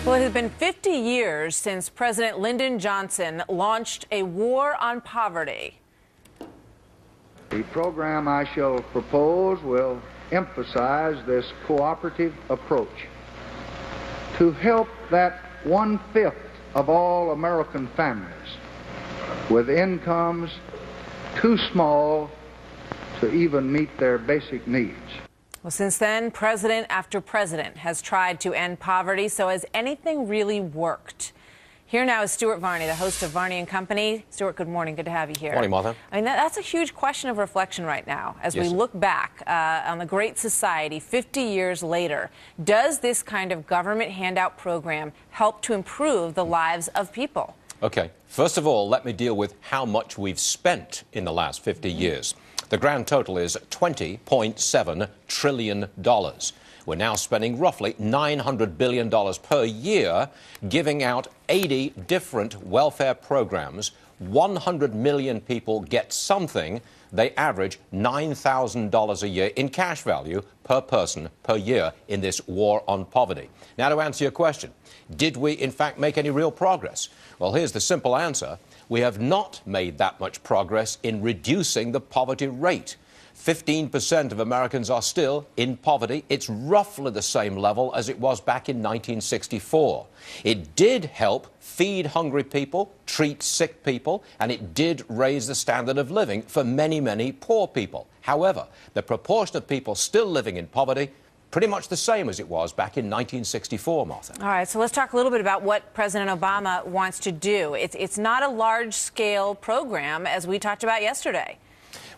Well, it has been 50 years since President Lyndon Johnson launched a war on poverty. The program I shall propose will emphasize this cooperative approach to help that 1/5 of all American families with incomes too small to even meet their basic needs. Well, since then, president after president has tried to end poverty. So has anything really worked? Here now is Stuart Varney, the host of Varney and Company. Stuart, good morning. Good to have you here. Morning, Martha. I mean, that's a huge question of reflection right now as we look back on the Great Society 50 years later. Does this kind of government handout program help to improve the lives of people? Okay. First of all, let me deal with how much we've spent in the last 50 years. The grand total is $20.7 trillion. We're now spending roughly $900 billion per year, giving out 80 different welfare programs. 100 million people get something. They average $9,000 a year in cash value per person per year in this war on poverty. Now, to answer your question, did we in fact make any real progress? Well, here's the simple answer. We have not made that much progress in reducing the poverty rate. 15% of Americans are still in poverty. It's roughly the same level as it was back in 1964. It did help feed hungry people, treat sick people, and it did raise the standard of living for many, many poor people. However, the proportion of people still living in poverty pretty much the same as it was back in 1964, Martha. All right, so let's talk a little bit about what President Obama wants to do. It's not a large-scale program, as we talked about yesterday.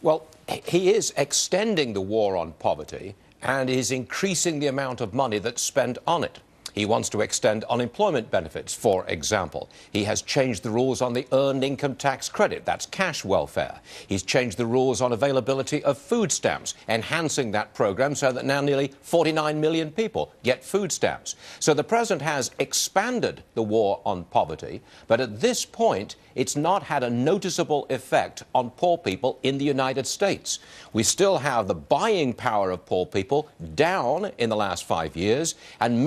Well, he is extending the war on poverty and is increasing the amount of money that's spent on it. He wants to extend unemployment benefits, for example. He has changed the rules on the earned income tax credit. That's cash welfare. He's changed the rules on availability of food stamps, enhancing that program so that now nearly 49 million people get food stamps. So the president has expanded the war on poverty, but at this point, it's not had a noticeable effect on poor people in the United States. We still have the buying power of poor people down in the last 5 years, and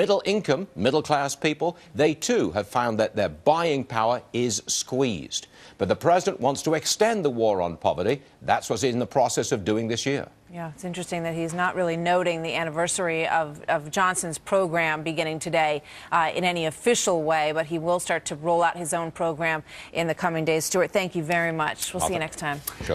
middle-class people, they too have found that their buying power is squeezed. But the president wants to extend the war on poverty. That's what he's in the process of doing this year. Yeah, it's interesting that he's not really noting the anniversary of Johnson's program beginning today in any official way, but he will start to roll out his own program in the coming days. Stuart, thank you very much. We'll see you next time. Sure.